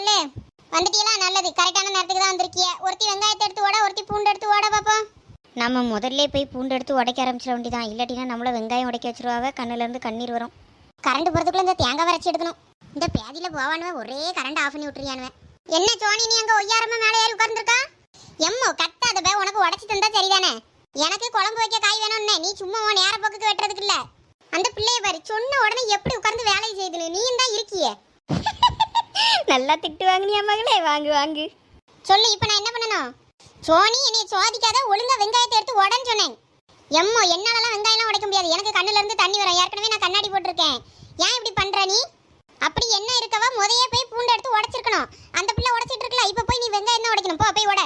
சொல்லு. வந்துட்டீங்களா? நல்லது, கரெக்டான நேரத்துக்கு தான் வந்திருக்கிய. ஒருத்தி வெங்காயத்தை எடுத்து ஓட, ஒருத்தி பூண்டு எடுத்து ஓட பாப்போம். நம்ம முதல்ல போய் பூண்டு எடுத்து உடைக்க ஆரம்பிச்சிட வேண்டியதான். இல்லாட்டினா நம்மள வெங்காயம் உடைக்க வச்சிருவாங்க, கண்ணுலேருந்து கண்ணீர் வரும். கரண்ட் போகிறதுக்குள்ள இந்த தேங்காய் வரைச்சி எடுக்கணும். இந்த பேதியில் போவானுவன் ஒரே கரண்ட் ஆஃப் பண்ணி விட்டுறியானுவன். என்ன சோனி, நீ அங்கே ஒய்யாரமா மேலே ஏறி உட்கார்ந்துருக்கா? எம்மோ கத்தாத பே, உனக்கு உடச்சி தந்தா சரிதானே. எனக்கு குழம்பு வைக்க காய் வேணும்னே, நீ சும்மா உன் நேர போக்குக்கு வெட்டுறதுக்கு இல்லை. அந்த பிள்ளைய பாரு, சொன்ன உடனே எப்படி உட்கார்ந்து வேலையை செய்யுதுன்னு. நீ தான் இருக்கியே. நல்லா திட்டு வாங்கினியா மகளே? வாங்கு வாங்கு சொல்லு. இப்போ நான் என்ன பண்ணணும்? சோனி, என்னைய சோதிக்காத, ஒழுங்கா வெங்காயத்தை எடுத்து உடன்னு சொன்னேன். எம்மோ என்னாலலாம் வெங்காயம்லாம் உடைக்க முடியாது. எனக்கு கண்ணுல இருந்து தண்ணி வரும். ஏற்கனவே நான் கண்ணாடி போட்டிருக்கேன். ஏன் இப்படி பண்ற நீ? அப்படி என்ன இருக்கவா முதையே போய் பூண்டு எடுத்து உடைச்சிருக்கணும். அந்த பிள்ளை உடைச்சிட்டு இருக்கல, இப்போ போய் நீ வெங்காயம் தான் உடைக்கணும். போ போய் உட.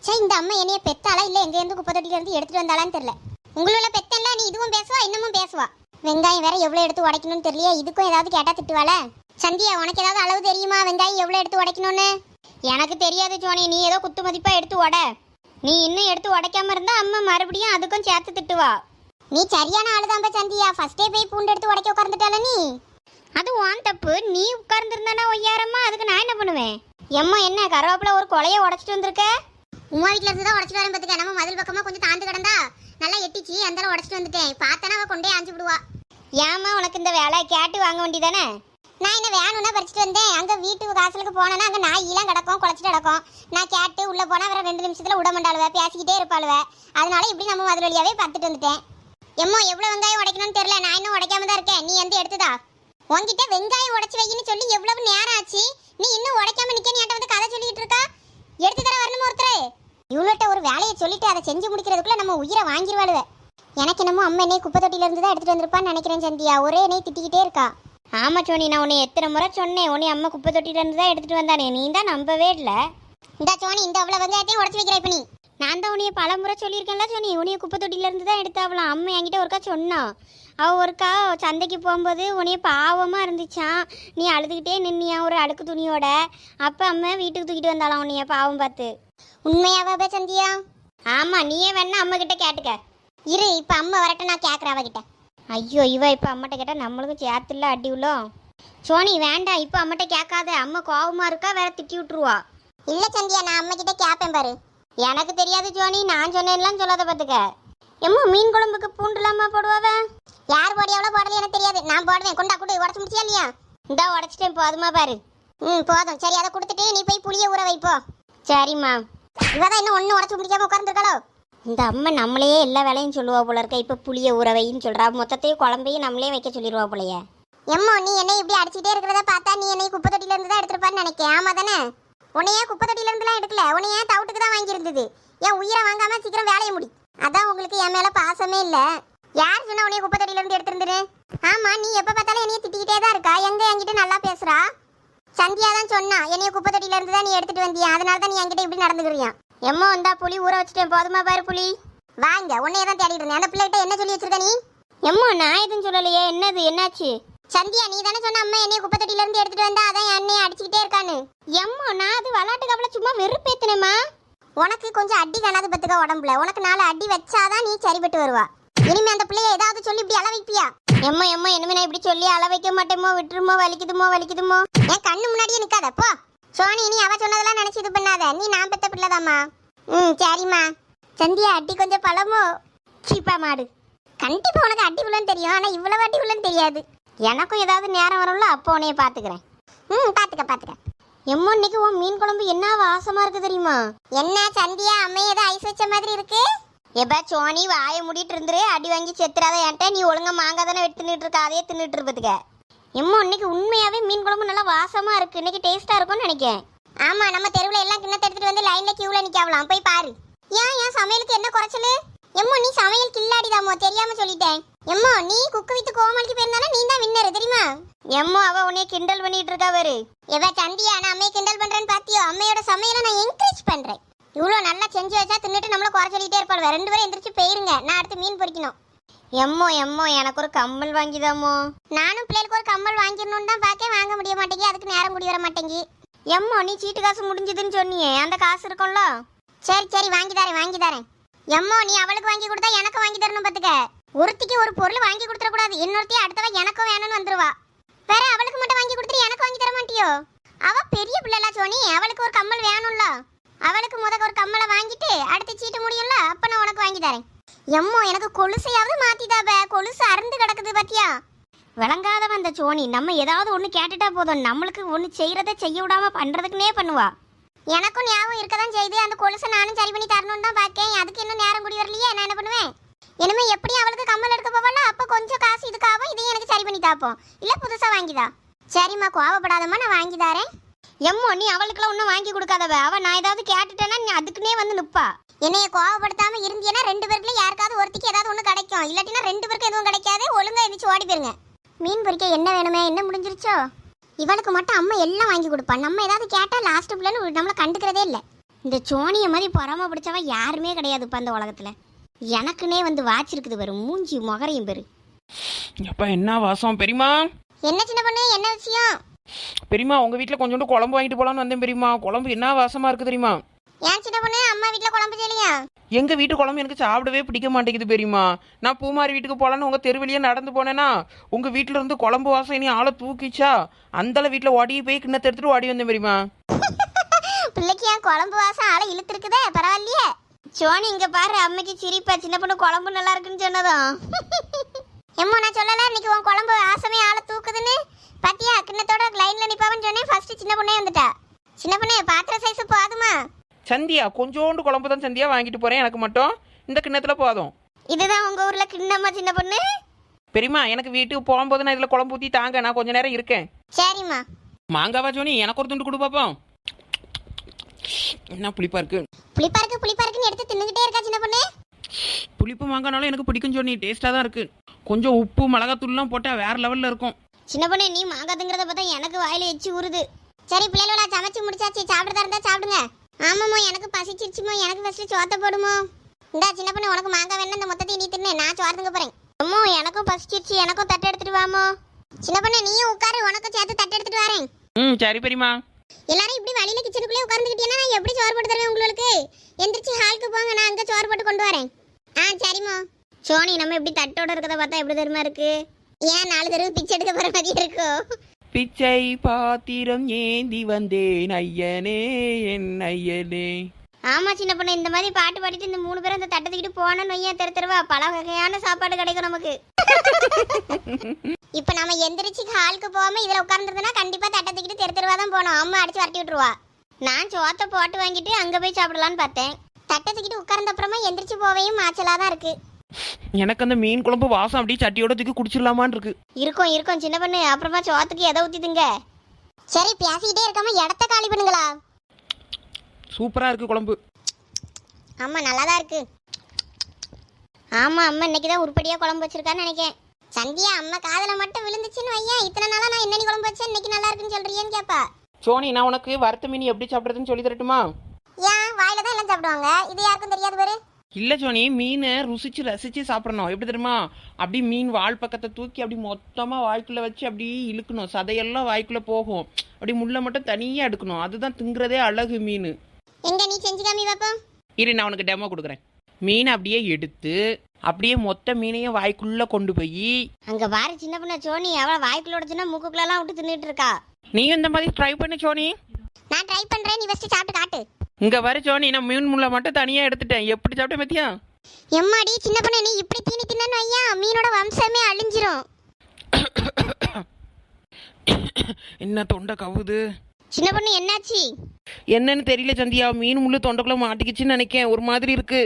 சரி, இந்த அம்மா என்னைய பெத்தாளா இல்லை எங்க இருந்து குப்பை தொட்டில இருந்து எடுத்துட்டு வந்தாளான்னு தெரியல. உங்களோட பெத்தல்ல நீ இதுவும் பேசுவா இன்னமும் பேசுவா. வெங்காயம் வேற எவ்வளவு எடுத்து உடைக்கணும்னு தெரியலையா? இதுக்கும் ஏதாவது கேட்டா திட்டுவாள. சந்தியா, உனக்கு ஏதாவது அளவு தெரியுமா? வெங்காயம் எவ்வளவு எடுத்து உடைக்கணும்னு? எனக்கு தெரியாது சோனி, நீ ஏதோ குத்து மதிப்பா எடுத்து உட. நீ இன்னும் எடுத்து உடைக்காம இருந்தா அம்மா மறுபடியும் அதுக்கும் சேர்த்து திட்டுவா. நீ சரியான ஆளுதான்பா சந்தியா. ஃபர்ஸ்டே போய் பூண்டு எடுத்து உடைக்க உட்கார்ந்துட்டால நீ. அது வான் தப்பு. நீ உட்கார்ந்துருந்தானா ஒய்யாரம்மா, அதுக்கு நான் என்ன பண்ணுவேன்? எம்மா என்ன கருவேப்பில ஒரு கொலையை உடைச்சிட்டு வந்திருக்க? உமா வீட்டுல இருந்து தான் உடைச்சிட்டு வரேன் பார்த்துக்க. நம்ம மதில் பக்கமா கொஞ்சம் தாந்து கிடந்தா நல்லா எட்டிச்சு, அந்த உடைச்சிட்டு வந்துட்டேன். பார்த்தனா அவ கொண்டே ஆஞ்சு விடுவா. ஏமா உனக்கு இந்த வேலை கேட்டு வாங்க வேண்டியதானே? நான் என்ன வேணும்னா பறிச்சுட்டு வந்தேன். அங்கே வீட்டு காசலுக்கு போனேன்னா அங்கே நாயெல்லாம் கிடக்கும், குழச்சிட்டு கிடக்கும். நான் கேட்டு உள்ளே போனால் வேற 2 நிமிஷத்தில் விட மாட்டாளுவ, பேசிக்கிட்டே இருப்பாளுவ. அதனால இப்படி நம்ம மதுரை வழியாவே பார்த்துட்டு வந்துட்டேன். எம்மோ எவ்வளோ வெங்காயம் உடைக்கணும்னு தெரியல. நான் இன்னும் உடைக்காம தான் இருக்கேன். நீ வந்து எடுத்துதா. உங்ககிட்ட வெங்காயம் உடைச்சி வையின்னு சொல்லி எவ்வளவு நேரம் ஆச்சு. நீ இன்னும் உடைக்காம நிற்க. நீ வந்து கதை சொல்லிட்டு இருக்கா. எடுத்து தர வரணும் ஒருத்தர். இவ்வளோட்ட ஒரு வேலையை சொல்லிட்டு அதை செஞ்சு முடிக்கிறதுக்குள்ள நம்ம உயிரை வாங்கிடுவாளுவ. எனக்கு என்னமோ அம்மா என்னை குப்பை தொட்டில இருந்து தான் எடுத்துட்டு வந்திருப்பான்னு நினைக்கிறேன் சந்தியா. ஒரே என்னை திட்டிக்கிட்டே இருக்கா. ஆமா சோனி, நான் உன்னை எத்தனை முறை சொன்னேன், உன்னை அம்மா குப்பை தொட்டில இருந்து தான் எடுத்துட்டு வந்தானே, நீ தான் நம்பவே இல்லை. இந்த சோனி, இந்த அவ்வளோ வெங்காயத்தையும் உடச்சி வைக்கிற இப்ப நீ. நான் தான் உன்னைய பல முறை சொல்லியிருக்கேன்ல சோனி, உன்னைய குப்பை தொட்டில இருந்து தான் எடுத்தாவலாம். அம்மா என்கிட்ட ஒருக்கா சொன்னான். அவள் ஒருக்கா சந்தைக்கு போகும்போது உன்னைய பாவமாக இருந்துச்சான். நீ அழுதுகிட்டே நின்னியா ஒரு அழுக்கு துணியோட. அப்போ அம்மா வீட்டுக்கு தூக்கிட்டு வந்தாலாம் உன்னைய பாவம் பார்த்து. உண்மையாவே சந்தியா? ஆமா, நீயே வேணா அம்மா கிட்ட கேட்டுக்க. இரு, இப்போ அம்மா வரட்டும், நான் கேட்குறேன் அவகிட்ட. ஐயோ, இவ இப்போ அம்மாட்ட கேட்டால் நம்மளுக்கும் சேர்த்துல அடி உள்ளோம். சோனி வேண்டாம், இப்போ அம்மாட்ட கேட்காத. அம்மா கோவமா இருக்கா, வேற திட்டி விட்டுருவா. இல்ல சந்தியா, நான் அம்மா கிட்ட கேட்பேன் பாரு. எனக்கு தெரியாது சோனி, நான் சொன்னேன்லாம் சொல்லாத பார்த்துக்க. எம்மா மீன் குழம்புக்கு பூண்டு இல்லாம போடுவாவ? யார் போடியாவளோ போடல எனக்கு தெரியாது. நான் போடுவேன். கொண்டா கூட்டு உடச்சு முடிச்சியா இல்லையா? இந்தா உடச்சிட்டேன், போதுமா பாரு. போதும். சரி, அதை கொடுத்துட்டு நீ போய் புளிய ஊற வைப்போ. சரிம்மா. இவதான் இன்னும் ஒன்றும் உடச்சு முடிக்காம உட்கார்ந்துருக்காளோ. இந்த அம்மா நம்மளையே எல்லா வேலையும் சொல்லுவா போல இருக்க. இப்போ புளிய ஊற வைன்னு சொல்றா. மொத்தத்தையும் குழம்பையும் நம்மளே வைக்க சொல்லிடுவா போலையே. எம்மோ, நீ என்னை இப்படி அடிச்சுட்டே இருக்கிறத பார்த்தா நீ என்னை குப்பை தொட்டில இருந்து தான் எடுத்துருப்பான்னு நினைக்கிறேன். ஆமா தானே? உன்னையே குப்பை தொட்டில இருந்துலாம் எடுக்கல, உன்னையே தவுட்டுக்கு தான் வாங்கியிருந்தது. என் உயிரை வாங்காம சீக்கிரம் வேலையை முடி. அதான் உங்களுக்கு என் மேல பாசமே இல்ல. யார் சொன்னா உன்னைய குப்பை தொட்டில இருந்து எடுத்துருந்துரு? ஆமா, நீ எப்ப பார்த்தாலும் என்னைய திட்டிக்கிட்டே தான் இருக்கா. எங்க என்கிட்ட நல்லா பேசுறா. சந்தியா தான் சொன்னா என்னைய குப்பை தொட்டில இருந்து தான் நீ எடுத்துட்டு வந்தியா, அதனால தான் நீ என்கிட்ட இப்படி நடந்துக்கிறியா. எம்மா வந்தா புளி ஊற வச்சுட்டேன், போதுமா பாரு புளி. வாங்க, உன்னையே தான் தேடிட்டு இருந்தேன். அந்த பிள்ளைகிட்ட என்ன சொல்லி வச்சிருக்க நீ? எம்மா நான் எதுவும் சொல்லலையே. என்னது, என்னாச்சு? சந்தியா, நீ தானே சொன்ன அம்மா என்னைய குப்பை தொட்டில இருந்து எடுத்துட்டு வந்தா, அதான் என்னைய அடிச்சுக்கிட்டே இருக்கான்னு. எம்மா நான் அது விளாட்டுக்கு அவளை சும்மா வெறுப்பேத்தினேம்மா. உனக்கு கொஞ்சம் அடி காணாது பத்துக்க உடம்புல. உனக்கு 4 அடி வச்சாதான் நீ சரிபட்டு வருவா. இனிமே அந்த பிள்ளைய ஏதாவது சொல்லி இப்படி அள வைப்பியா? எம்மா எம்மா இனிமே நான் இப்படி சொல்லி அள வைக்க மாட்டேமோ. விட்டுருமோ, வலிக்குதுமோ வலிக்குதுமோ. என் கண்ணு முன்னாடியே நிக்காத போ. சோனி, நீ அவ சொன்னதெல்லாம் நினைச்சு இது பண்ணாத. நீ நான் பெத்த பிள்ளைதாம்மா. சரிம்மா. சந்தியா, அடி கொஞ்சம் பழமோ? சீப்பா மாடு. கண்டிப்பா உனக்கு அடி விழுன்னு தெரியும், ஆனா இவ்வளவு அடி விழுன்னு தெரியாது. எனக்கும் ஏதாவது நேரம் வரும்ல, அப்போ உன்னைய பாத்துக்கிறேன். பாத்துக்க. எம்மா இன்னைக்கு உன் மீன் குழம்பு என்ன வாசமா இருக்கு தெரியுமா? என்ன சந்தியா, அம்மைய ஏதோ ஐஸ் வச்ச மாதிரி இருக்கு. எப்ப சோனி வாயை மூடிட்டு இருந்துரு, அடி வாங்கி செத்துறாத என்கிட்ட. நீ ஒழுங்கா மாங்காய் தானே வெட்டிட்டு இருக்க, அதே தின்னுட்டு இருப்பதுக்க. எம்மா இன்னைக்கு உண்மையாவே மீன் குழம்பு நல்லா வாசமா இருக்கு. இன்னைக்கு டேஸ்டா இருக்கும்னு நினைக்கிறேன். ஆமா, நம்ம தெருவுல எல்லாம் கிண்ணத்தை எடுத்துட்டு வந்து லைன்ல கியூல நிக்காவலாம், போய் பாரு. ஏன் சமையலுக்கு என்ன குறைச்சலு? எம்மோ, நீ சமையல் கில்லாடிதாமோ, தெரியாம சொல்லிட்டேன். எம்மோ, நீ குக்கு வித்து கோமாளிக்கு போயிருந்தானா நீ தான் வின்னர் தெரியுமா? எம்மோ அவ உன்னைய கிண்டல் பண்ணிட்டு இருக்கா பாரு. சந்தியா, நான் அம்மையை கிண்டல் பண்றேன்னு பாத்தியோ? அம்மையோட சமையலை நான் என்கரேஜ் பண்றேன். இவ்வளவு நல்லா செஞ்சு வச்சா தின்னுட்டு நம்மள குறை சொல்லிட்டே இருப்பாள். 2 பேரும் எந்திரிச்சு போயிருங்க, நான் அடுத்து மீன் பொரிக்கணும். எம்மோ எனக்கு ஒரு கம்மல் வாங்கிதாமோ. நானும் பிள்ளைகளுக்கு ஒரு கம்மல் வாங்கிடணும்னு தான் பாக்க, வாங்க முடிய மாட்டேங்கி. அதுக்கு நேரம் கூடி வர மாட்டேங்கி. எம்மோ நீ சீட்டு காசு முடிஞ்சதுன்னு சொன்னியே, அந்த காசு இருக்கும்ல? சரி வாங்கி தரேன். எம்மோ, நீ அவளுக்கு வாங்கி கொடுத்தா எனக்கு வாங்கி தரணும் பாத்துக்க. ஒருத்திக்கு ஒரு பொருள் வாங்கி கொடுத்துட கூடாது. இன்னொருத்தி அடுத்தவ எனக்கும் வேணும்னு வந்துருவா. வேற அவளுக்கு மட்டும் வாங்கி கொடுத்துட்டு எனக்கு வாங்கி தர மாட்டியோ? அவ பெரிய பிள்ளைல சோனி, அவளுக்கு ஒரு கம்மல் வேணும்ல. அவளுக்கு ஒரு கம்மலை வாங்கிட்டு அடுத்து சீட்டு முடியும்ல, அப்ப நான் உனக்கு வாங்கி தரேன். எம்மோ எனக்கு கொலுசையாவது மாத்திதாப, கொலுசு அறுந்து கிடக்குது பாத்தியா? விளங்காதவன் அந்த சோனி. நம்ம ஏதாவது ஒன்று கேட்டுட்டா போதும், நம்மளுக்கு ஒன்று செய்யறத செய்ய விடாம பண்றதுக்குனே பண்ணுவா. எனக்கும் ஞாபகம் இருக்கதான் செய்து, அந்த கொலுசை நானும் சரி பண்ணி தரணும்னு தான் பாக்கேன். அதுக்கு இன்னும் நேரம் கூடி வரலையே, நான் என்ன பண்ணுவேன்? இனிமே எப்படி அவளுக்கு கம்மல் எடுக்க போவல, அப்ப கொஞ்சம் காசு இதுக்காகும், இதையும் எனக்கு சரி பண்ணி தாப்போம். இல்ல புதுசா வாங்கிதா. சரிம்மா, கோவப்படாதம்மா, நான் வாங்கி தரேன். எம்மோ நீ அவளுக்குலாம் ஒன்றும் வாங்கி கொடுக்காதவ. அவ நான் ஏதாவது கேட்டுட்டேன்னா நீ அதுக்குன்னே வந்து நிப்பா. என்னைய கோவப்படுத்தாம இருந்தீங்கன்னா 2 பேருக்குள்ள யாருக்காவது ஒருத்திக்கு ஏதாவது ஒண்ணு கிடைக்கும். இல்லாட்டினா 2 பேருக்கு எதுவும் கிடைக்காது. ஒழுங்கா எதிச்சு ஓடி போயிருங்க. மீன் பொரிக்க என்ன வேணுமே, என்ன முடிஞ்சிருச்சோ? இவளுக்கு மட்டும் அம்மா எல்லாம் வாங்கி கொடுப்பா. நம்ம ஏதாவது கேட்டா லாஸ்ட் பிள்ளைன்னு நம்மள கண்டுக்கிறதே இல்லை. இந்த சோனிய மாதிரி பொறாம பிடிச்சவ யாருமே கிடையாது இப்ப அந்த உலகத்துல. எனக்குன்னே வந்து வாச்சிருக்குது பாரு, மூஞ்சி முகரையும் பேரு. அப்பா என்ன வாசம் பெரியமா? என்ன சின்ன பொண்ணு, என்ன விஷயம்? பெரியமா, உங்க வீட்டில் கொஞ்சோண்டு குழம்பு வாங்கிட்டு போலான்னு வந்தேன் பெரியமா. குழம்பு என்ன வாசமா இருக்கு தெரியுமா? ஏன் சின்ன பொண்ணு, அம்மா வீட்டுல குழம்பு செய்யலையா? எங்க வீட்டு குழம்பு எனக்கு சாப்பிடவே பிடிக்க மாட்டேங்குது பெரியமா. நான் பூமாரி வீட்டுக்கு போலான்னு உங்க தெருவழியே நடந்து போனேன்னா உங்க வீட்டுல இருந்து குழம்பு வாசம் இனி ஆளை தூக்கிச்சா. அந்தளவு வீட்டுல ஓடி போய் கிண்ணத்தை எடுத்துட்டு ஓடி வந்தேன் பெரியமா. பிள்ளைக்கு ஏன் குழம்பு வாசம் ஆளை இழுத்துருக்குதே, பரவாயில்லையே. சோனி இங்க பாரு, அம்மைக்கு சிரிப்பா. சின்ன பொண்ணு குழம்பு நல்லா இருக்குன்னு சொன்னதும். எம்மோ நான் சொல்லல இன்னைக்கு உன் குழம்பு வாசமே ஆளை தூக்குதுன்னு. பாத்தியா, கிண்ணத்தோட லைன்ல நிப்பாவன்னு சொன்னேன். ஃபர்ஸ்ட் சின்ன பொண்ணே வந்துட்டா. சின்ன பொண்ணே, பாத்திர சைஸ் போதுமா? சந்தியா, கொஞ்சோண்டு குழம்பு தான் சந்தியா வாங்கிட்டு போறேன். எனக்கு மட்டும் இந்த கிண்ணத்துல போதும். இதுதான் உங்க ஊர்ல கிண்ணமா சின்ன பொண்ணு? பெரியமா, எனக்கு வீட்டுக்கு போகும்போது நான் இதுல குழம்பு ஊத்தி தாங்க, நான் கொஞ்ச நேரம் இருக்கேன். சரிம்மா. மாங்காவா ஜோனி, எனக்கு ஒரு துண்டு கொடு பாப்போம். என்ன புளிப்பா இருக்கு? புளிப்பா இருக்குன்னு எடுத்து தின்னுகிட்டே இருக்கா சின்ன பொண்ணு. புளிப்பு மாங்கானாலும் எனக்கு பிடிக்கும் ஜோனி, டேஸ்டா தான் இருக்கு. கொஞ்சம் உப்பு மிளகாத்தூள்லாம் போட்டா வேற லெவல்ல இருக்கும். சின்ன பொண்ணு, நீ மாங்காதுங்கிறத பார்த்தா எனக்கு வாயில எச்சி ஊறுது. சரி பிள்ளைகளா, சமைச்சு முடிச்சாச்சு. சாப்பிடுறதா இருந்தா சாப்பிடுங்க. ஆமாமோ, எனக்கு பசிச்சிருச்சுமோ. எனக்கு ஃபர்ஸ்ட் சோத்த போடுமோ. இந்தா சின்ன பொண்ணு, உனக்கு மாங்காய் வேணும், இந்த மொத்தத்தை நீ தின்னு, நான் சோறுங்க போறேன். அம்மோ எனக்கும் பசிச்சிருச்சு, எனக்கும் தட்டை எடுத்துட்டு வாமோ. சின்ன பொண்ணு, நீயும் உட்காரு, உனக்கும் சேர்த்து தட்டு எடுத்துட்டு வரேன். சரி பெரியமா. எல்லாரும் இப்படி வழியில கிச்சனுக்குள்ளே உட்கார்ந்துக்கிட்டீங்கன்னா நான் எப்படி சோறு போட்டு தருவேன் உங்களுக்கு? எந்திரிச்சு ஹாலுக்கு போங்க, நான் அங்க சோறு போட்டு கொண்டு வரேன். சரிம்மா. சோனி, நம்ம இப்படி தட்டோட இருக்கத பார்த்தா எப்படி தெரியுமா இருக்கு? ஏன் 4 தடவை பிச்சை எடுக்க போற மாதிரி இருக்கும்? பிச்சை பாத்திரம் ஏந்தி வந்தேன் ஐயனே என் ஐயனே. ஆமா சின்ன பொண்ணு, இந்த மாதிரி பாட்டு பாடிட்டு இந்த 3 பேரும் அந்த தட்டை தூக்கிட்டு போனோன்னு வையா, தெருவா பல வகையான சாப்பாடு கிடைக்கும் நமக்கு. இப்ப நம்ம எந்திரிச்சு ஹாலுக்கு போகாம இதுல உட்கார்ந்துருந்தா கண்டிப்பா தட்டை தூக்கிட்டு தெருவா தான் போனோம். அம்மா அடிச்சு வரட்டி விட்டுருவா. நான் சோத்தை போட்டு வாங்கிட்டு அங்க போய் சாப்பிடலான்னு பார்த்தேன். தட்டை தூக்கிட்டு உட்கார்ந்த அப்புறமா எந்திரிச்சு போவையும் மாச்சலா தான் இருக்கு. எனக்கு அந்த மீன் குழம்பு வாசம் அப்படியே சட்டியோட தூக்கி குடிச்சிடலாமான்னு இருக்கு. இருக்கும் சின்ன பொண்ணு, அப்புறமா சோத்துக்கு எதை ஊத்திதுங்க. சரி, பேசிக்கிட்டே இருக்காம இடத்த காலி பண்ணுங்களா. சூப்பரா இருக்கு குழம்பு. ஆமா, நல்லாதான் இருக்கு. ஆமா, அம்மா இன்னைக்குதான் உருப்படியா குழம்பு வச்சிருக்கான்னு நினைக்கேன். சந்தியா, அம்மா காதல மட்டும் விழுந்துச்சுன்னு வையன், இத்தனை நாளா நான் என்னடி குழம்பு வச்சேன், இன்னைக்கு நல்லா இருக்குன்னு சொல்றியேன்னு கேப்பா. சோனி, நான் உனக்கு வறுத்த மீன் எப்படி சாப்பிடுறதுன்னு சொல்லி தரட்டுமா? ஏன் வாயில தான் எல்லாம் சாப்பிடுவாங்க, இது யாருக்கும் தெரியாது பாரு. இல்ல சோனி, மீனை ருசிச்சு ரசிச்சு சாப்பிடணும். எப்படி தெரியுமா? அப்படி மீன் வால் பக்கத்தை தூக்கி அப்படி மொத்தமா வாய்க்குள்ள வச்சு அப்படி இழுக்கணும். சதையெல்லாம் வாய்க்குள்ள போகும். அப்படி முள்ள மட்டும் தனியா எடுக்கணும். அதுதான் திங்குறதே அழகு மீன். எங்க நீ செஞ்சு காமி பாப்போம். இரு, நான் உனக்கு டெமோ கொடுக்குறேன். மீனை அப்படியே எடுத்து அப்படியே மொத்த மீனையும் வாய்க்குள்ள கொண்டு போய் அங்க பாரு சின்ன பொண்ணு, சோனி அவளை வாய்க்குள்ள உடச்சுன்னா மூக்குக்குள்ளலாம் விட்டு தின்னுட்டு இருக்கா. நீ இந்த மாதிரி ட்ரை பண்ணு சோனி. நான் ட்ரை பண்றேன், நீ ஃபர்ஸ்ட் சாப்பிட்டு காட்டு. இங்க வர சோனி, நான் மீன் முள்ள மட்டும் தனியா எடுத்துட்டேன். எப்படி சாப்பிட்டேன் பத்தியா? எம்மாடி சின்ன பொண்ணு, நீ இப்படி தீனி தின்னு ஐயா, மீனோட வம்சமே அழிஞ்சிரும். என்ன தொண்டை கவுது? சின்ன பொண்ணு என்னாச்சு? என்னன்னு தெரியல சந்தியா, மீன் முள்ளு தொண்டைக்குள்ள மாட்டிக்கிச்சுன்னு நினைக்கேன். ஒரு மாதிரி இருக்கு.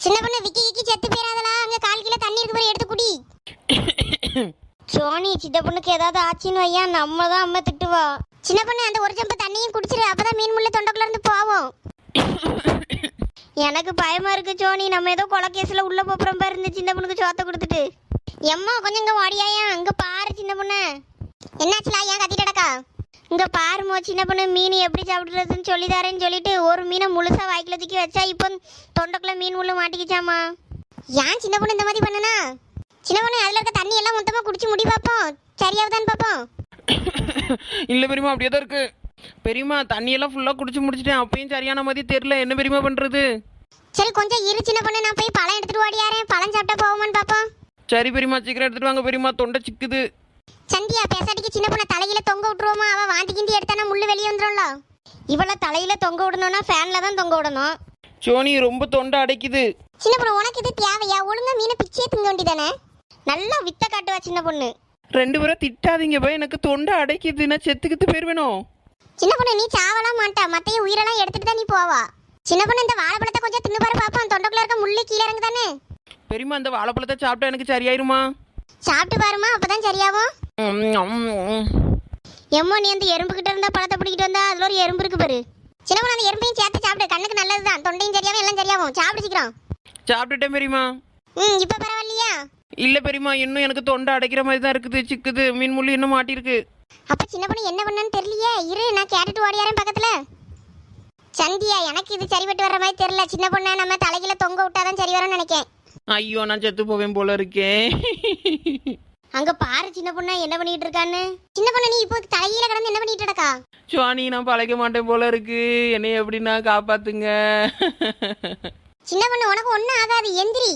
சின்ன பொண்ணு, விக்கி செத்து போயிடாதலா, அங்க 1/4 கிலோ தண்ணி இருக்கு பாரு, எடுத்து குடி. சோனி, சின்ன பொண்ணுக்கு ஏதாவது ஆச்சுன்னு வையா, நம்ம தான் அம்மா திட்டுவா. சின்ன பொண்ணு, அந்த ஒரு ஜம்பு தண்ணியும் குடிச்சிரு, அப்பதான் மீன் முள்ளு தொண்டைக்குள்ள இருந்து போவோம். எனக்கு பயமா இருக்கு சோனி, நம்ம ஏதோ கொலைகேஸ்ல உள்ள போறோம் பாரு இந்த சின்ன பொண்ணுக்கு சோத்த கொடுத்துட்டு. எம்மா கொஞ்சம் இங்க ஓடியாயா, அங்க பாரு சின்ன பொண்ணு. என்னாச்சுலா, ஏன் கத்திட்டு கிடக்கா? இங்க பாருமோ சின்ன பொண்ணு, மீன் எப்படி சாப்பிடுறதுன்னு சொல்லிதாரேன்னு சொல்லிட்டு ஒரு மீனை முழுசா வாய்க்குள்ள தூக்கி வச்சா இப்போ தொண்டைக்குள்ள மீன் உள்ள மாட்டிக்கிச்சாமா. ஏன் சின்ன பொண்ணு இந்த மாதிரி பண்ணுனா? சின்ன பொண்ணு, அதுல இருக்க தண்ணி எல்லாம் மொத்தமா குடிச்சு முடி பாப்போம், சரியாவுதான்னு பாப்போம். இல்ல பெரியமா, அப்படியே தான் இருக்கு. பெரியமா, தண்ணியெல்லாம் ஃபுல்லா குடிச்சு முடிச்சிட்டேன். அப்பயும் சரியான மாதிரி தெரியல. என்ன பெரியமா பண்றது? சரி கொஞ்சம் இரு சின்ன பொண்ணு, நான் போய் பழம் எடுத்துட்டு ஓடியாரேன். பழம் சாப்பிட்டா போவோமான்னு பாப்போம். சரி பெரியமா, சீக்கிரம் எடுத்துட்டு வாங்க பெரியமா, தொண்டை சிக்குது. சந்தியா பேசாட்டிக்கு சின்ன பொண்ணை தலையில தொங்க விட்டுருவோமா? அவ வாந்தி கிண்டி எடுத்தானா முள்ளு வெளியே வந்துடும்ல. இவள தலையில தொங்க விடணும்னா ஃபேன்ல தான் தொங்க விடணும். சோனி ரொம்ப தொண்டை அடைக்குது. சின்ன பொண்ணு உனக்கு இது தேவையா? ஒழுங்கா மீனை பிச்சே திங்க வேண்டியதானே. நல்லா வித்த காட்டுவா சின்ன பொண்ணு. 2 பேரும் திட்டாதீங்க பா, எனக்கு தொண்டை அடைக்குது, நான் செத்துக்கிட்டு போயிருவேணும். சின்ன பொண்ணு நீ சாவலாம் மாட்டா, மத்தைய உயிரெல்லாம் எடுத்துட்டு தான் நீ போவா. சின்ன பொண்ணு இந்த வாழைப்பழத்தை கொஞ்சம் தின்னு பாரு பாப்போம், தொண்டைக்குள்ள இருக்க முள்ளு கீழே இறங்கு தானே. பெரியம்மா அந்த வாழைப்பழத்தை சாப்பிட்டா எனக்கு சரியாயிருமா? சாப்பிட்டு பாருமா, அப்பதான் சரியாகும். எம்மோ நீ அந்த எறும்பு கிட்ட இருந்தா பழத்தை பிடிக்கிட்டு வந்தா அதுல ஒரு எறும்பு இருக்கு பாரு. சின்ன பொண்ணு அந்த எறும்பையும் சேர்த்து சாப்பிடு, கண்ணுக்கு நல்லதுதான். தொண்டையும் சரியாவும் எல்லாம் சரியாகும். சாப்பிடு சீக்கிரம். சாப்பிட்டுட்டேன் பெரியம்மா. இப்ப பரவாயில்லையா? இல்ல பெரியம்மா, இன்னும் எனக்கு தொண்டை அடைக்கிற மாதிரி தான் இருக்குது, சிக்குது, மீன் முள்ளு இன்னும் மாட்டிருக்கு. அப்ப சின்ன பொண்ணு என்ன பண்ணன்னு தெரியலையே. இரு நான் கேட்டுட்டு ஓடியாரேன் பக்கத்துல. சந்தியா எனக்கு இது சரிபட்டு வர்ற மாதிரி தெரியல. சின்ன பொண்ணை நம்ம தலையில தொங்க விட்டாதான் சரி வரும்னு நினைக்கேன். ஐயோ நான் செத்து போவேன் போல இருக்கேன். அங்க பாரு சின்ன பொண்ணு என்ன பண்ணிட்டு இருக்கான்னு. சின்ன பொண்ணு நீ இப்போ தலையில கிடந்து என்ன பண்ணிட்டு இருக்கா? சுவானி நான் பழைக்க மாட்டேன் போல இருக்கு, என்னை எப்படின்னா காப்பாத்துங்க. சின்ன பொண்ணு உனக்கு ஒண்ணும் ஆகாது, எந்திரி.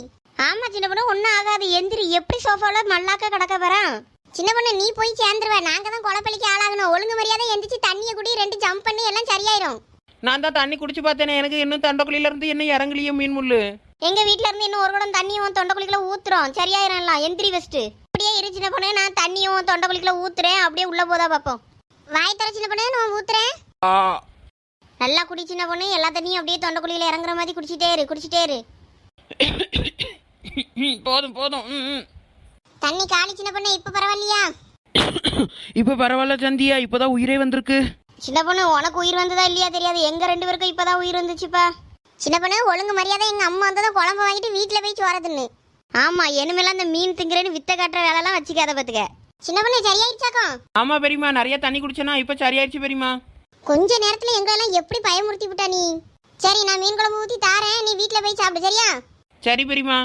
ஆமா சின்ன பொண்ணு ஒன்னும் ஆகாது, எந்திரி. எப்படி சோஃபால மல்லாக்க கிடக்க வரேன். சின்ன பொண்ணு நீ போய் சேர்ந்துருவ, நாங்க தான் குழப்பலிக்கு ஆளாகணும். ஒழுங்கு மரியாதை எந்திரிச்சு தண்ணியை குடி, 2 ஜம்ப் பண்ணி எல்லாம் சரியாயிரும். நான் தான் தண்ணி குடிச்சு பார்த்தேனே, எனக்கு இன்னும் தொண்டைக்குழியில இருந்து என்ன இறங்கலையே மீன் முள்ளு. எங்க வீட்ல இருந்து இன்னும் ஒரு குடம் தண்ணியும் தொண்டைக்குழிக்குள்ள ஊத்துறோம், சரியாயிரம்லாம். எந்திரி வச்சுட்டு அப்படியே இரு சின்ன பொண்ணு, நான் தண்ணியும் தொண்டைக்குழிக்குள்ள ஊத்துறேன், அப்படியே உள்ள போதா பாப்போம். வாய் தர சின்ன பொண்ணு, நான் ஊத்துறேன். நல்லா குடி சின்ன பொண்ணு, எல்லா தண்ணியும் அப்படியே தொண்டைக்குழியில இறங்குற மாதிரி குடிச்சிட்டே இரு, குடிச்சிட்டே இரு. போதும் போதும். தண்ணி காலி சின்ன பொண்ணு, இப்ப பரவாயில்லையா? இப்ப பரவாயில்ல சந்தியா, இப்பதான் உயிரே வந்திருக்கு. சின்ன பொண்ணு உனக்கு உயிர் வந்ததா இல்லையா தெரியாது, எங்க 2 பேருக்கும் இப்பதான் உயிர் வந்துச்சுப்பா. சின்ன பொண்ணு ஒழுங்கு மரியாதை எங்க அம்மா வந்ததும் குழம்பு வாங்கிட்டு வீட்டுல போய் சோற தின்னு. ஆமா இனிமேலாம் அந்த மீன் திங்கிறேன்னு வித்த காட்டுற வேலைலாம் வச்சுக்காத பாத்துக்க. சின்ன பொண்ணு சரியாயிடுச்சாக்கும்? ஆமா பெரியம்மா, நிறைய தண்ணி குடிச்சேனா இப்ப சரியாயிடுச்சு பெரியம்மா. கொஞ்ச நேரத்துல எங்களெல்லாம் எப்படி பயமுறுத்தி விட்டா நீ. சரி நான் மீன் குழம்பு ஊத்தி தாரேன், நீ வீட்டுல போய் சாப்பிடு சரியா? சரி பெரியம்மா.